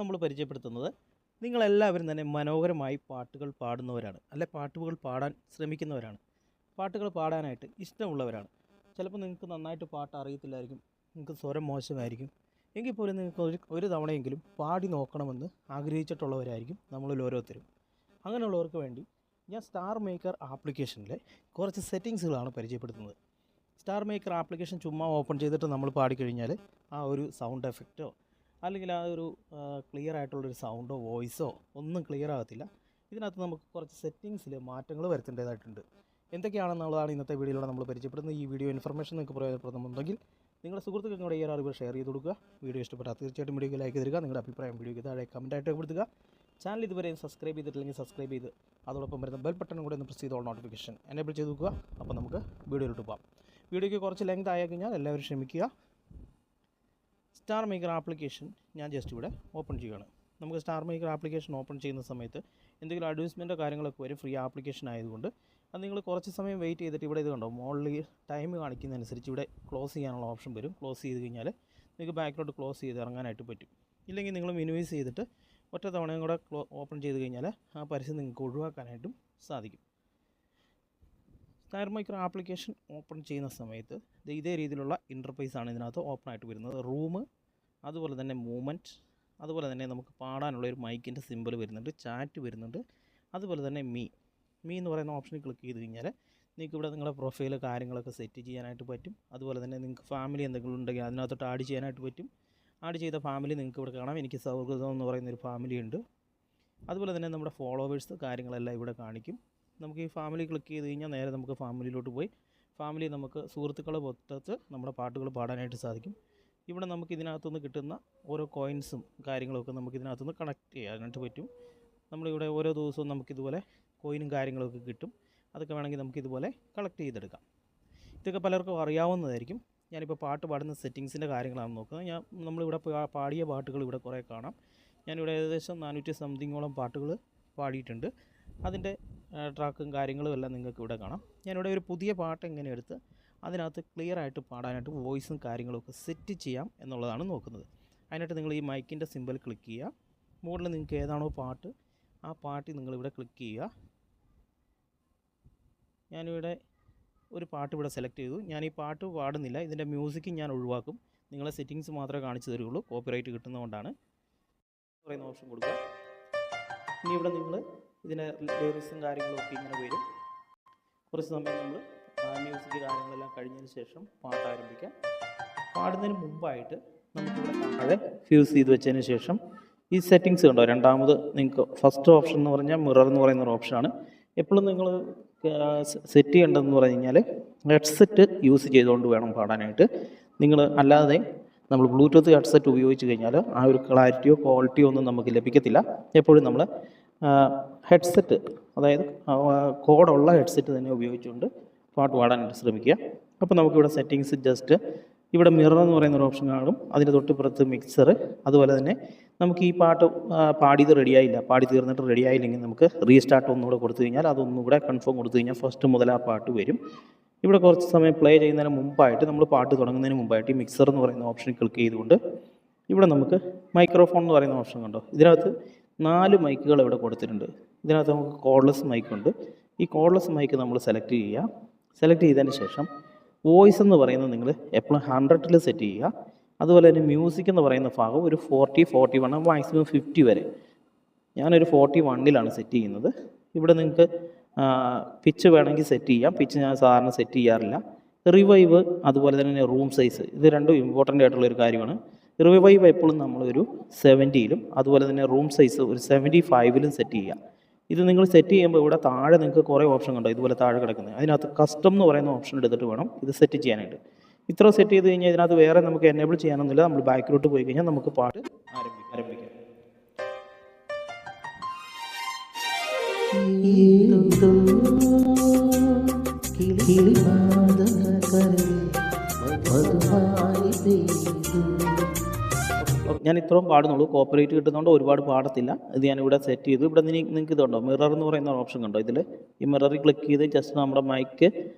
നമ്മൾ പരിചയപ്പെടുത്തുന്നത് നിങ്ങളെല്ലാവരും തന്നെ മനോഹരമായി പാട്ടുകൾ പാടുന്നവരാണ്, അല്ലെ പാട്ടുകൾ പാടാൻ ശ്രമിക്കുന്നവരാണ്, പാട്ടുകൾ പാടാനായിട്ട് ഇഷ്ടമുള്ളവരാണ്. ചിലപ്പോൾ നിങ്ങൾക്ക് നന്നായിട്ട് പാട്ട് അറിയത്തില്ലായിരിക്കും, നിങ്ങൾക്ക് സ്വരം മോശമായിരിക്കും, എങ്കിൽ പോലും നിങ്ങൾക്ക് ഒരു തവണയെങ്കിലും പാടി നോക്കണമെന്ന് ആഗ്രഹിച്ചിട്ടുള്ളവരായിരിക്കും നമ്മളിൽ ഓരോരുത്തരും. അങ്ങനെയുള്ളവർക്ക് വേണ്ടി ഞാൻ സ്റ്റാർ മേക്കർ ആപ്ലിക്കേഷനിലെ കുറച്ച് സെറ്റിങ്സുകളാണ് പരിചയപ്പെടുത്തുന്നത്. സ്റ്റാർ മേക്കർ ആപ്ലിക്കേഷൻ ചുമ്മാ ഓപ്പൺ ചെയ്തിട്ട് നമ്മൾ പാടിക്കഴിഞ്ഞാൽ ആ ഒരു സൗണ്ട് എഫക്റ്റോ അല്ലെങ്കിൽ ആ ഒരു ക്ലിയർ ആയിട്ടുള്ളൊരു സൗണ്ടോ വോയിസോ ഒന്നും ക്ലിയർ ആകത്തില്ല. ഇതിനകത്ത് നമുക്ക് കുറച്ച് സെറ്റിങ്സിൽ മാറ്റങ്ങൾ വരുത്തേണ്ടതായിട്ടുണ്ട്. എന്തൊക്കെയാണെന്നുള്ളതാണ് ഇന്നത്തെ വീഡിയോയിലൂടെ നമ്മൾ പരിചയപ്പെടുന്നത്. ഈ വീഡിയോ ഇൻഫർമേഷൻ നിങ്ങൾക്ക് പ്രയോജനപ്പെടുന്നുണ്ടെങ്കിൽ നിങ്ങളുടെ സുഹൃത്തുക്കൾക്ക് കൂടെ ഈ അറിവ് ഷെയർ ചെയ്ത് കൊടുക്കുക. വീഡിയോ ഇഷ്ടപ്പെട്ടാൽ തീർച്ചയായിട്ടും വീഡിയോക്ക് ലൈക്ക് തരിക. നിങ്ങളുടെ അഭിപ്രായം വീഡിയോയ്ക്ക് താഴെ കമൻറ്റായിട്ട് കൊടുക്കുക. ചാനൽ ഇതുവരെയും സബ്സ്ക്രൈബ് ചെയ്തിട്ടില്ലെങ്കിൽ സബ്സ്ക്രൈബ് ചെയ്ത് അതോടൊപ്പം വരുന്ന ബെൽ ബട്ടണും കൂടെ ഒന്ന് പ്രസ് ചെയ്ത് ഓൾ നോട്ടിഫിക്കേഷൻ എനേബിൾ ചെയ്ത് നോക്കുക. അപ്പോൾ നമുക്ക് വീഡിയോയിലോട്ട് പോകാം. വീഡിയോയ്ക്ക് കുറച്ച് ലെങ്ത് ആയി കഴിഞ്ഞാൽ എല്ലാവരും ക്ഷമിക്കുക. സ്റ്റാർ മേക്കർ ആപ്ലിക്കേഷൻ ഞാൻ ജസ്റ്റ് ഇവിടെ ഓപ്പൺ ചെയ്യുകയാണ്. നമുക്ക് സ്റ്റാർ മേക്കർ ആപ്ലിക്കേഷൻ ഓപ്പൺ ചെയ്യുന്ന സമയത്ത് എന്തെങ്കിലും അഡ്വർടൈസ്മെൻറ്റോ കാര്യങ്ങളൊക്കെ വരും. ഫ്രീ ആപ്ലിക്കേഷൻ ആയതുകൊണ്ട് അത് നിങ്ങൾ കുറച്ച് സമയം വെയിറ്റ് ചെയ്തിട്ട് ഇവിടെ ഇത് കണ്ടോ മോളിൽ ടൈം കാണിക്കുന്നതനുസരിച്ച് ഇവിടെ ക്ലോസ് ചെയ്യാനുള്ള ഓപ്ഷൻ വരും. ക്ലോസ് ചെയ്ത് കഴിഞ്ഞാൽ നിങ്ങൾക്ക് ബാക്കിലോട്ട് ക്ലോസ് ചെയ്ത് ഇറങ്ങാനായിട്ട് പറ്റും. ഇല്ലെങ്കിൽ നിങ്ങൾ മിനിമൈസ് ചെയ്തിട്ട് ഒറ്റ തവണയും കൂടെ ഓപ്പൺ ചെയ്ത് കഴിഞ്ഞാൽ ആ പരസ്യം നിങ്ങൾക്ക് ഒഴിവാക്കാനായിട്ടും സാധിക്കും. സ്റ്റാർ മേക്കർ ആപ്ലിക്കേഷൻ ഓപ്പൺ ചെയ്യുന്ന സമയത്ത് ഇതേ രീതിയിലുള്ള ഇൻ്റർഫേസാണ് ഇതിനകത്ത് ഓപ്പൺ ആയിട്ട് വരുന്നത്. റൂം, അതുപോലെ തന്നെ മൂവ്മെൻറ്റ്, അതുപോലെ തന്നെ നമുക്ക് പാടാനുള്ള ഒരു മൈക്കിൻ്റെ സിമ്പിൾ വരുന്നുണ്ട്, ചാറ്റ് വരുന്നുണ്ട്, അതുപോലെ തന്നെ മീ എന്ന് പറയുന്ന ഓപ്ഷനിൽ ക്ലിക്ക് ചെയ്ത് കഴിഞ്ഞാൽ നിങ്ങൾക്ക് ഇവിടെ നിങ്ങളുടെ പ്രൊഫൈൽ കാര്യങ്ങളൊക്കെ സെറ്റ് ചെയ്യാനായിട്ട് പറ്റും. അതുപോലെ തന്നെ നിങ്ങൾക്ക് ഫാമിലി എന്തെങ്കിലും ഉണ്ടെങ്കിൽ അതിനകത്തോട്ട് ആഡ് ചെയ്യാനായിട്ട് പറ്റും. ആഡ് ചെയ്ത ഫാമിലി നിങ്ങൾക്ക് ഇവിടെ കാണാം. എനിക്ക് സൗഹൃദം എന്ന് പറയുന്നൊരു ഫാമിലി ഉണ്ട്. അതുപോലെ തന്നെ നമ്മുടെ ഫോളോവേഴ്സ് കാര്യങ്ങളെല്ലാം ഇവിടെ കാണിക്കും. നമുക്ക് ഈ ഫാമിലി ക്ലിക്ക് ചെയ്ത് കഴിഞ്ഞാൽ നേരെ നമുക്ക് ഫാമിലിയിലോട്ട് പോയി ഫാമിലി നമുക്ക് സുഹൃത്തുക്കളെ പൊത്തത്ത് നമ്മുടെ പാട്ടുകൾ പാടാനായിട്ട് സാധിക്കും. ഇവിടെ നമുക്ക് ഇതിനകത്തുനിന്ന് കിട്ടുന്ന ഓരോ കോയിൻസും കാര്യങ്ങളൊക്കെ നമുക്ക് ഇതിനകത്തുനിന്ന് കണക്ട് ചെയ്യാനായിട്ട് പറ്റും. നമ്മളിവിടെ ഓരോ ദിവസവും നമുക്കിതുപോലെ കോയിനും കാര്യങ്ങളൊക്കെ കിട്ടും. അതൊക്കെ വേണമെങ്കിൽ നമുക്കിതുപോലെ കളക്ട് ചെയ്തെടുക്കാം. ഇതൊക്കെ പലർക്കും അറിയാവുന്നതായിരിക്കും. ഞാനിപ്പോൾ പാട്ട് പാടുന്ന സെറ്റിങ്സിൻ്റെ കാര്യങ്ങളാണ് നോക്കുന്നത്. നമ്മളിവിടെ പാടിയ പാട്ടുകൾ ഇവിടെ കുറേ കാണാം. ഞാനിവിടെ ഏകദേശം 400 സംതിങ്ങോളം പാട്ടുകൾ പാടിയിട്ടുണ്ട്. അതിൻ്റെ ട്രാക്കും കാര്യങ്ങളും എല്ലാം നിങ്ങൾക്ക് ഇവിടെ കാണാം. ഞാനിവിടെ ഒരു പുതിയ പാട്ട് എങ്ങനെ എടുത്ത് അതിനകത്ത് ക്ലിയർ ആയിട്ട് പാടാനായിട്ട് വോയിസും കാര്യങ്ങളൊക്കെ സെറ്റ് ചെയ്യാം എന്നുള്ളതാണ് നോക്കുന്നത്. അതിനായിട്ട് നിങ്ങൾ ഈ മൈക്കിൻ്റെ സിമ്പിൾ ക്ലിക്ക് ചെയ്യുക. മുകളിൽ നിങ്ങൾക്ക് ഏതാണോ പാട്ട് ആ പാട്ടിൽ നിങ്ങളിവിടെ ക്ലിക്ക് ചെയ്യുക. ഞാനിവിടെ ഒരു പാട്ട് ഇവിടെ സെലക്ട് ചെയ്തു. ഞാൻ ഈ പാട്ട് പാടുന്നില്ല, ഇതിൻ്റെ മ്യൂസിക് ഞാൻ ഒഴിവാക്കും. നിങ്ങളെ സെറ്റിങ്സ് മാത്രമേ കാണിച്ചു തരുള്ളൂ, കോപ്പിറൈറ്റ് കിട്ടുന്നതുകൊണ്ടാണ്. പറയുന്ന ഓപ്ഷൻ കൊടുക്കുക. ഇനി ഇവിടെ നിങ്ങൾ ഇതിൻ്റെ ലിറിക്സും കാര്യങ്ങളൊക്കെ ഇങ്ങനെ വരും. കുറച്ച് സമയം നമ്മൾ മ്യൂസിക് കാര്യങ്ങളെല്ലാം കഴിഞ്ഞതിന് ശേഷം പാട്ട് ആരംഭിക്കാം. പാടുന്നതിന് മുമ്പായിട്ട് നമുക്കിവിടെ താഴെ ഫ്യൂസ് ചെയ്ത് വെച്ചതിന് ശേഷം ഈ സെറ്റിങ്സ് കണ്ടോ, രണ്ടാമത് നിങ്ങൾക്ക് ഫസ്റ്റ് ഓപ്ഷൻ എന്ന് പറഞ്ഞാൽ മിറർ എന്ന് പറയുന്ന ഒരു ഓപ്ഷനാണ്. എപ്പോഴും നിങ്ങൾ സെറ്റ് ചെയ്യേണ്ടതെന്ന് പറഞ്ഞു കഴിഞ്ഞാൽ ഹെഡ്സെറ്റ് യൂസ് ചെയ്തുകൊണ്ട് വേണം പാടാനായിട്ട്. നിങ്ങൾ അല്ലാതെ നമ്മൾ ബ്ലൂടൂത്ത് ഹെഡ്സെറ്റ് ഉപയോഗിച്ച് കഴിഞ്ഞാൽ ആ ഒരു ക്ലാരിറ്റിയോ ക്വാളിറ്റിയോ ഒന്നും നമുക്ക് ലഭിക്കത്തില്ല. എപ്പോഴും നമ്മൾ ഹെഡ്സെറ്റ്, അതായത് കോഡുള്ള ഹെഡ്സെറ്റ് തന്നെ ഉപയോഗിച്ചുകൊണ്ട് പാട്ട് പാടാനായിട്ട് ശ്രമിക്കുക. അപ്പോൾ നമുക്കിവിടെ സെറ്റിങ്സ് ജസ്റ്റ് ഇവിടെ മിറർ എന്ന് പറയുന്നൊരു ഓപ്ഷൻ കാണും. അതിന് തൊട്ടിപ്പുറത്ത് മിക്സർ. അതുപോലെ തന്നെ നമുക്ക് ഈ പാട്ട് പാടിയത് റെഡിയായില്ല, പാടി തീർന്നിട്ട് റെഡിയായില്ലെങ്കിൽ നമുക്ക് റീസ്റ്റാർട്ട് ഒന്നുകൂടെ കൊടുത്തു കഴിഞ്ഞാൽ അതൊന്നുകൂടെ കൺഫേം കൊടുത്തു കഴിഞ്ഞാൽ ഫസ്റ്റ് മുതൽ ആ പാട്ട് വരും. ഇവിടെ കുറച്ച് സമയം പ്ലേ ചെയ്യുന്നതിന് മുമ്പായിട്ട്, നമ്മൾ പാട്ട് തുടങ്ങുന്നതിന് മുമ്പായിട്ട് ഈ മിക്സർ എന്ന് പറയുന്ന ഓപ്ഷനിൽ ക്ലിക്ക് ചെയ്തുകൊണ്ട് ഇവിടെ നമുക്ക് മൈക്രോഫോൺ എന്ന് പറയുന്ന ഓപ്ഷൻ കണ്ടോ, ഇതിനകത്ത് 4 മൈക്കുകൾ ഇവിടെ കൊടുത്തിട്ടുണ്ട്. ഇതിനകത്ത് നമുക്ക് കോഡ്ലെസ് മൈക്കുണ്ട്. ഈ കോഡ്ലെസ് മൈക്ക് നമ്മൾ സെലക്ട് ചെയ്യുക. സെലക്ട് ചെയ്തതിന് ശേഷം വോയിസ് എന്ന് പറയുന്നത് നിങ്ങൾ എപ്പോഴും 100ൽ സെറ്റ് ചെയ്യുക. അതുപോലെ തന്നെ മ്യൂസിക് എന്ന് പറയുന്ന ഭാഗം ഒരു 40, 41, മാക്സിമം 50 വരെ. ഞാനൊരു 41ലാണ് സെറ്റ് ചെയ്യുന്നത്. ഇവിടെ നിങ്ങൾക്ക് പിച്ച് വേണമെങ്കിൽ സെറ്റ് ചെയ്യാം. പിച്ച് ഞാൻ സാധാരണ സെറ്റ് ചെയ്യാറില്ല. റിവൈവ് അതുപോലെ തന്നെ റൂം സൈസ്, ഇത് രണ്ടും ഇമ്പോർട്ടൻ്റ് ആയിട്ടുള്ളൊരു കാര്യമാണ്. റിവൈവ് എപ്പോഴും നമ്മളൊരു 70ലും അതുപോലെ തന്നെ റൂം സൈസ് ഒരു 75ലും സെറ്റ് ചെയ്യുക. ഇത് നിങ്ങൾ സെറ്റ് ചെയ്യുമ്പോൾ ഇവിടെ താഴെ നിങ്ങൾക്ക് കുറേ ഓപ്ഷൻ കണ്ടോ, ഇതുപോലെ താഴെ കിടക്കുന്നത്. അതിനകത്ത് കസ്റ്റം എന്ന് പറയുന്ന ഓപ്ഷൻ എടുത്തിട്ട് വേണം ഇത് സെറ്റ് ചെയ്യാനായിട്ട്. ഇത്ര സെറ്റ് ചെയ്ത് കഴിഞ്ഞാൽ ഇതിനകത്ത് വേറെ നമുക്ക് എനേബിൾ ചെയ്യാനൊന്നുമില്ല. നമ്മൾ ബാക്കിലോട്ട് പോയി കഴിഞ്ഞാൽ നമുക്ക് പാട്ട് ആരംഭിക്കാം. ഞാൻ ഇത്രയും പാടുന്നുള്ളൂ, കോപ്പറേറ്റ് കിട്ടുന്നതുകൊണ്ട് ഒരുപാട് പാടത്തില്ല. ഇത് ഞാനിവിടെ സെറ്റ് ചെയ്തു. ഇവിടെ നിങ്ങൾക്ക് ഇതുണ്ടോ മിറർ എന്ന് പറയുന്ന ഓപ്ഷൻ കണ്ടോ, ഇതിൽ ഈ മിററിൽ ക്ലിക്ക് ചെയ്ത് ജസ്റ്റ് നമ്മുടെ മൈക്ക്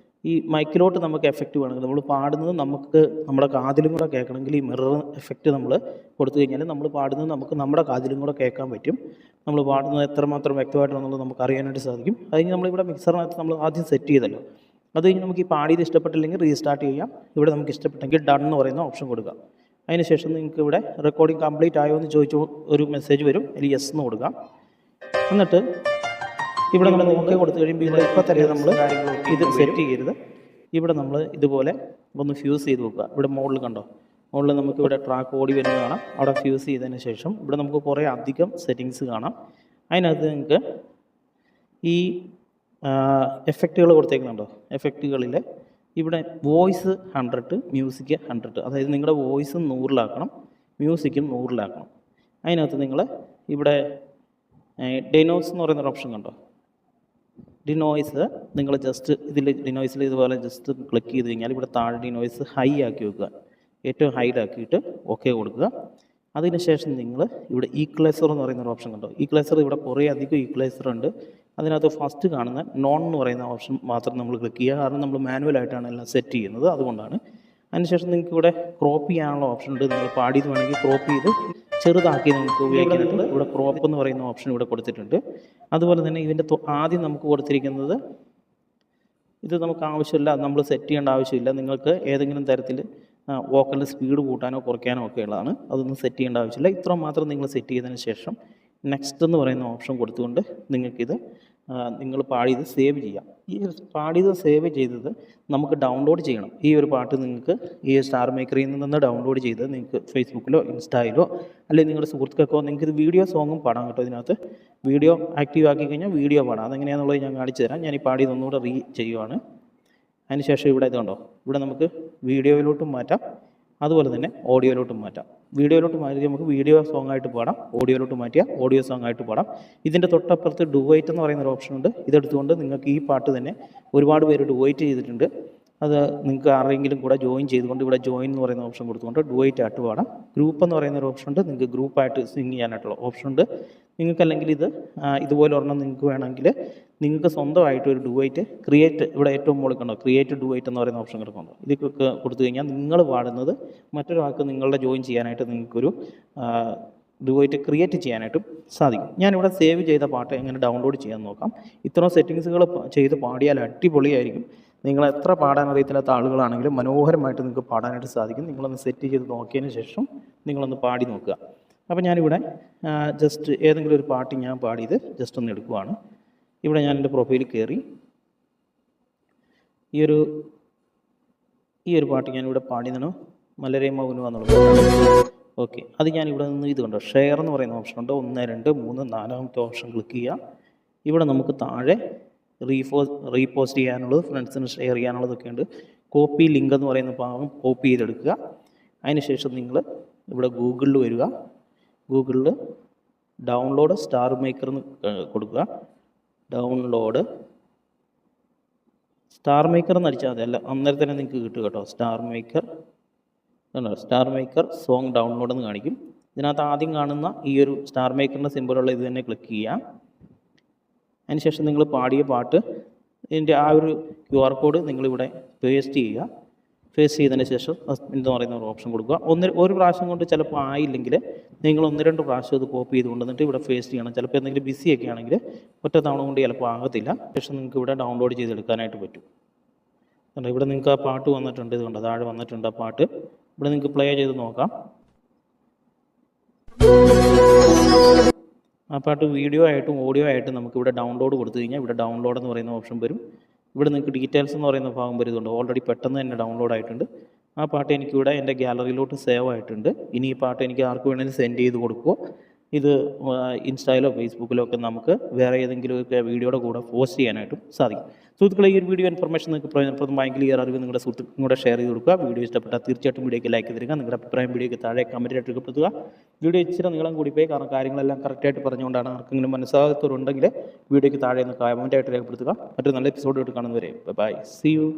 ഈ മൈക്കിലോട്ട് നമുക്ക് എഫക്റ്റ് വേണമെങ്കിൽ നമ്മൾ പാടുന്നത് നമുക്ക് നമ്മുടെ കാതിലും കൂടെ കേൾക്കണമെങ്കിൽ ഈ മിറർ എഫക്റ്റ് നമ്മൾ കൊടുത്തു കഴിഞ്ഞാൽ നമ്മൾ പാടുന്നത് നമുക്ക് നമ്മുടെ കാതിലും കൂടെ കേൾക്കാൻ പറ്റും. നമ്മൾ പാടുന്നത് എത്രമാത്രം വ്യക്തമായിട്ടാണെന്നുള്ളത് നമുക്ക് അറിയാനായിട്ട് സാധിക്കും. അത് കഴിഞ്ഞ് നമ്മളിവിടെ മിക്സറിനകത്ത് നമ്മൾ ആദ്യം സെറ്റ് ചെയ്തല്ലോ, അത് കഴിഞ്ഞ് നമുക്ക് ഈ പാടിയത് ഇഷ്ടപ്പെട്ടില്ലെങ്കിൽ റീസ്റ്റാർട്ട് ചെയ്യാം. ഇവിടെ നമുക്ക് ഇഷ്ടപ്പെട്ടെങ്കിൽ ഡൺ എന്ന് പറയുന്ന ഓപ്ഷൻ കൊടുക്കാം. അതിനുശേഷം നിങ്ങൾക്ക് ഇവിടെ റെക്കോർഡിംഗ് കംപ്ലീറ്റ് ആയോ എന്ന് ചോദിച്ചു ഒരു മെസ്സേജ് വരും, അതിൽ യെസ് എന്ന് കൊടുക്കാം. എന്നിട്ട് ഇവിടെ നമ്മൾ ഓക്കെ കൊടുത്തു കഴിയുമ്പോൾ ഇവിടെ ഇപ്പോൾ തന്നെ നമ്മൾ ഇത് സെറ്റ് ചെയ്യരുത്. ഇവിടെ നമ്മൾ ഇതുപോലെ ഒന്ന് ഫ്യൂസ് ചെയ്ത് വെക്കുക. ഇവിടെ മുകളിൽ കണ്ടോ, മുകളിൽ നമുക്ക് ഇവിടെ ട്രാക്ക് ഓടി വരുന്നത് കാണാം. അവിടെ ഫ്യൂസ് ചെയ്തതിന് ശേഷം ഇവിടെ നമുക്ക് കുറേ അധികം സെറ്റിങ്സ് കാണാം. അതിനകത്ത് നിങ്ങൾക്ക് ഈ എഫക്റ്റുകൾ കൊടുത്തേക്കുന്നുണ്ടോ, എഫക്റ്റുകളിൽ ഇവിടെ വോയിസ് 100, മ്യൂസിക് 100, അതായത് നിങ്ങളുടെ വോയിസ് 100-ലാക്കണം, മ്യൂസിക്കും 100-ലാക്കണം. അതിനകത്ത് നിങ്ങൾ ഇവിടെ ഡിനോയ്സ് എന്ന് പറയുന്നൊരു ഓപ്ഷൻ കണ്ടോ, ഡിനോയ്സ് നിങ്ങൾ ജസ്റ്റ് ഇതിൽ ഡിനോയ്സിൽ ഇതുപോലെ ജസ്റ്റ് ക്ലിക്ക് ചെയ്ത് കഴിഞ്ഞാൽ ഇവിടെ താഴെ ഡിനോയ്സ് ഹൈ ആക്കി വെക്കുക, ഏറ്റവും ഹൈയിലാക്കിയിട്ട് ഓക്കെ കൊടുക്കുക. അതിനുശേഷം നിങ്ങൾ ഇവിടെ ഈക്വലൈസർ എന്ന് പറയുന്നൊരു ഓപ്ഷൻ കണ്ടോ, ഈക്വലൈസർ ഇവിടെ കുറേ അധികം ഈക്വലൈസർ ഉണ്ട്. അതിനകത്ത് ഫസ്റ്റ് കാണുന്ന നോൺ എന്ന് പറയുന്ന ഓപ്ഷൻ മാത്രം നമ്മൾ ക്ലിക്ക് ചെയ്യുക, കാരണം നമ്മൾ മാനുവലായിട്ടാണ് എല്ലാം സെറ്റ് ചെയ്യുന്നത്, അതുകൊണ്ടാണ്. അതിനുശേഷം നിങ്ങൾക്ക് ഇവിടെ ക്രോപ്പ് ചെയ്യാനുള്ള ഓപ്ഷൻ ഉണ്ട്. നിങ്ങൾ പാടിയത് വേണമെങ്കിൽ ക്രോപ്പ് ചെയ്ത് ചെറുതാക്കി നമുക്ക് ഉപയോഗിക്കുന്നുണ്ട്. ഇവിടെ ക്രോപ്പ് എന്ന് പറയുന്ന ഓപ്ഷൻ ഇവിടെ കൊടുത്തിട്ടുണ്ട്. അതുപോലെ തന്നെ ഇതിൻ്റെ ആദ്യം നമുക്ക് കൊടുത്തിരിക്കുന്നത് ഇത് നമുക്ക് ആവശ്യമില്ല, നമ്മൾ സെറ്റ് ചെയ്യേണ്ട ആവശ്യമില്ല. നിങ്ങൾക്ക് ഏതെങ്കിലും തരത്തിൽ വോക്കലിൻ്റെ സ്പീഡ് കൂട്ടാനോ കുറയ്ക്കാനോ ഒക്കെ ഉള്ളതാണ്, അതൊന്നും സെറ്റ് ചെയ്യേണ്ട ആവശ്യമില്ല. ഇത്ര മാത്രം നിങ്ങൾ സെറ്റ് ചെയ്തതിന് ശേഷം നെക്സ്റ്റ് എന്ന് പറയുന്ന ഓപ്ഷൻ കൊടുത്തുകൊണ്ട് നിങ്ങൾക്കിത് നിങ്ങൾ പാടിയത് സേവ് ചെയ്യാം. ഈ പാടിയത് സേവ് ചെയ്തത് നമുക്ക് ഡൗൺലോഡ് ചെയ്യണം. ഈ ഒരു പാട്ട് നിങ്ങൾക്ക് ഈ സ്റ്റാർ മേക്കറിൽ നിന്ന് ഡൗൺലോഡ് ചെയ്ത് നിങ്ങൾക്ക് ഫേസ്ബുക്കിലോ ഇൻസ്റ്റയിലോ അല്ലെങ്കിൽ നിങ്ങളുടെ സുഹൃത്തുക്കൾക്കോ നിങ്ങൾക്ക് ഇത് വീഡിയോ സോങ്ങും പാടാം കേട്ടോ. ഇതിനകത്ത് വീഡിയോ ആക്റ്റീവ് ആക്കി കഴിഞ്ഞാൽ വീഡിയോ പാടാം. അതെങ്ങനെയാണെന്നുള്ളത് ഞാൻ കാണിച്ചു തരാം. ഞാൻ ഈ പാടിയത് ഒന്നുകൂടെ ചെയ്യുവാണ്. അതിനുശേഷം ഇവിടെ ഇതുണ്ടോ, ഇവിടെ നമുക്ക് വീഡിയോയിലോട്ടും മാറ്റാം, അതുപോലെ തന്നെ ഓഡിയോയിലോട്ടും മാറ്റാം. വീഡിയോയിലോട്ട് മാറ്റി നമുക്ക് വീഡിയോ സോങ് ആയിട്ട് പാടാം, ഓഡിയോയിലോട്ട് മാറ്റിയാൽ ഓഡിയോ സോങ് ആയിട്ട് പാടാം. ഇതിൻ്റെ തൊട്ടപ്പുറത്ത് ഡുവൈറ്റ് എന്ന് പറയുന്നൊരു ഓപ്ഷൻ ഉണ്ട്. ഇതെടുത്തുകൊണ്ട് നിങ്ങൾക്ക് ഈ പാട്ട് തന്നെ ഒരുപാട് പേര് ഡുവൈറ്റ് ചെയ്തിട്ടുണ്ട്. അത് നിങ്ങൾക്ക് ആരെങ്കിലും കൂടെ ജോയിൻ ചെയ്തുകൊണ്ട് ഇവിടെ ജോയിൻ എന്ന് പറയുന്ന ഓപ്ഷൻ കൊടുത്തുകൊണ്ട് ഡുവൈറ്റ് ആയിട്ട് പാടാം. ഗ്രൂപ്പ് എന്ന് പറയുന്ന ഒരു ഓപ്ഷൻ ഉണ്ട്, നിങ്ങൾക്ക് ഗ്രൂപ്പായിട്ട് സിങ് ചെയ്യാനായിട്ടുള്ള ഓപ്ഷൻ ഉണ്ട്. നിങ്ങൾക്ക് അല്ലെങ്കിൽ ഇതുപോലെ ഒരെണ്ണം നിങ്ങൾക്ക് വേണമെങ്കിൽ നിങ്ങൾക്ക് സ്വന്തമായിട്ട് ഒരു ഡുവൈറ്റ് ക്രിയേറ്റ്, ഇവിടെ ഏറ്റവും മുകളിൽ കണ്ടോ ക്രിയേറ്റ് ഡുവൈറ്റ് എന്ന് പറയുന്ന ഓപ്ഷൻ കിടക്കുന്നുണ്ടോ, ഇതൊക്കെ കൊടുത്തു കഴിഞ്ഞാൽ നിങ്ങൾ പാടുന്നത് മറ്റൊരാൾക്ക് നിങ്ങളുടെ ജോയിൻ ചെയ്യാനായിട്ട് നിങ്ങൾക്കൊരു ഡുവൈറ്റ് ക്രിയേറ്റ് ചെയ്യാനായിട്ടും സാധിക്കും. ഞാനിവിടെ സേവ് ചെയ്ത പാട്ട് എങ്ങനെ ഡൗൺലോഡ് ചെയ്യാൻ നോക്കാം. ഇത്രയും സെറ്റിങ്സുകൾ ചെയ്ത് പാടിയാൽ അടിപൊളിയായിരിക്കും. നിങ്ങൾ എത്ര പാടാൻ അറിയത്തില്ലാത്ത ആളുകളാണെങ്കിലും മനോഹരമായിട്ട് നിങ്ങൾക്ക് പാടാനായിട്ട് സാധിക്കും. നിങ്ങളൊന്ന് സെറ്റ് ചെയ്ത് നോക്കിയതിന് ശേഷം നിങ്ങളൊന്ന് പാടി നോക്കുക. അപ്പോൾ ഞാനിവിടെ ജസ്റ്റ് ഏതെങ്കിലും ഒരു പാട്ട് ഞാൻ പാടിയത് ജസ്റ്റ് ഒന്ന് എടുക്കുവാണ്. ഇവിടെ ഞാൻ എൻ്റെ പ്രൊഫൈലിൽ കയറി ഈ ഒരു പാട്ട് ഞാനിവിടെ പാടിയതാണ്, മലരേ മൗനം എന്നുള്ളത്. ഓക്കെ, അത് ഞാനിവിടെ നിന്ന് ഇത് കണ്ടോ ഷെയർ എന്ന് പറയുന്ന ഓപ്ഷൻ ഉണ്ട്. 1, 2, 3, 4ാമത്തെ ഓപ്ഷൻ ക്ലിക്ക് ചെയ്യുക. ഇവിടെ നമുക്ക് താഴെ റീപോസ്റ്റ് ചെയ്യാനുള്ളത്, ഫ്രണ്ട്സിന് ഷെയർ ചെയ്യാനുള്ളതൊക്കെ ഉണ്ട്. കോപ്പി ലിങ്ക് എന്ന് പറയുന്ന ഭാഗം കോപ്പി ചെയ്തെടുക്കുക. അതിനുശേഷം നിങ്ങൾ ഇവിടെ ഗൂഗിളിൽ വരിക, ഗൂഗിളിൽ ഡൗൺലോഡ് സ്റ്റാർ മേക്കർ എന്ന് കൊടുക്കുക. ഡൗൺലോഡ് സ്റ്റാർ മേക്കർ എന്ന് അടിച്ചാൽ മതി, അല്ല അന്നേരം തന്നെ നിങ്ങൾക്ക് കിട്ടും കേട്ടോ. സ്റ്റാർ മേക്കർ സോങ് ഡൗൺലോഡ് എന്ന് കാണിക്കും. ഇതിനകത്ത് ആദ്യം കാണുന്ന ഈ ഒരു സ്റ്റാർ മേക്കറിൻ്റെ സിമ്പിളുള്ള ഇത് തന്നെ ക്ലിക്ക് ചെയ്യുക. അതിനുശേഷം നിങ്ങൾ പാടിയ പാട്ട് ഇതിൻ്റെ ആ ഒരു QR കോഡ് നിങ്ങളിവിടെ പേസ്റ്റ് ചെയ്യുക. പേസ്റ്റ് ചെയ്തതിന് ശേഷം എന്ന് പറയുന്ന ഒരു ഓപ്ഷൻ കൊടുക്കുക. ഒരു പ്രാവശ്യം കൊണ്ട് ചിലപ്പോൾ ആയില്ലെങ്കിൽ നിങ്ങൾ 1-2 പ്രാവശ്യം അത് കോപ്പി ചെയ്ത് കൊണ്ടുവന്നിട്ട് ഇവിടെ പേസ്റ്റ് ചെയ്യണം. ചിലപ്പോൾ എന്തെങ്കിലും ബിസിയൊക്കെ ആണെങ്കിൽ ഒറ്റ തവണ കൊണ്ട് ചിലപ്പോൾ ആകത്തില്ല. ശേഷം നിങ്ങൾക്ക് ഇവിടെ ഡൗൺലോഡ് ചെയ്തെടുക്കാനായിട്ട് പറ്റും. ഇവിടെ നിങ്ങൾക്ക് ആ പാട്ട് വന്നിട്ടുണ്ട്, ഇതുകൊണ്ട് താഴെ വന്നിട്ടുണ്ട് ആ പാട്ട്. ഇവിടെ നിങ്ങൾക്ക് പ്ലേ ചെയ്ത് നോക്കാം. ആ പാട്ട് വീഡിയോ ആയിട്ടും ഓഡിയോ ആയിട്ടും നമുക്കിവിടെ ഡൗൺലോഡ് കൊടുത്തു കഴിഞ്ഞാൽ ഇവിടെ ഡൗൺലോഡ് എന്ന് പറയുന്ന ഓപ്ഷൻ വരും. ഇവിടെ നിങ്ങൾക്ക് ഡീറ്റെയിൽസ് എന്ന് പറയുന്ന ഭാഗം വരുന്നുണ്ട്. ഓൾറെഡി പെട്ടെന്ന് തന്നെ ഡൗൺലോഡ് ആയിട്ടുണ്ട്. ആ പാട്ട് എനിക്കിവിടെ എൻ്റെ ഗാലറിയിലോട്ട് സേവ് ആയിട്ടുണ്ട്. ഇനി ഈ പാട്ട് എനിക്ക് ആർക്ക് വേണമെങ്കിലും സെൻഡ് ചെയ്ത് കൊടുക്കുമോ, ഇത് ഇൻസ്റ്റയിലോ ഫേസ്ബുക്കിലോ ഒക്കെ നമുക്ക് വേറെ ഏതെങ്കിലുമൊക്കെ വീഡിയോയുടെ കൂടെ പോസ്റ്റ് ചെയ്യാനായിട്ടും സാധിക്കും. സുഹൃത്തുക്കളെ, ഈ ഒരു വീഡിയോ ഇൻഫർമേഷൻ നിങ്ങൾക്ക് പ്രയോജനപ്രദമായെങ്കിൽ ഈ അറിവ് നിങ്ങളുടെ സുഹൃത്തുക്കളും കൂടെ ഷെയർ ചെയ്ത് കൊടുക്കുക. വീഡിയോ ഇഷ്ടപ്പെട്ടാൽ തീർച്ചയായിട്ടും വീഡിയോയ്ക്ക് ലൈക്ക് തരിക. നിങ്ങളുടെ അഭിപ്രായം വീഡിയോയ്ക്ക് താഴെ കമൻറ്റായിട്ട് രേഖപ്പെടുത്തുക. വീഡിയോ ഇച്ചിരി നീളം കൂടിപ്പോയി, കാരണം കാര്യങ്ങളെല്ലാം കറക്റ്റായിട്ട് പറഞ്ഞുകൊണ്ടാണ്. ആർക്കെങ്കിലും മനസ്സിലാകാത്തവരുണ്ടെങ്കിൽ വീഡിയോയ്ക്ക് താഴെ ഒന്ന് കമൻറ്റായിട്ട് രേഖപ്പെടുത്തുക. മറ്റൊരു നല്ല എപ്പിസോഡ് ആയിട്ട് കാണുന്നവരെ ബൈ, സീ യു.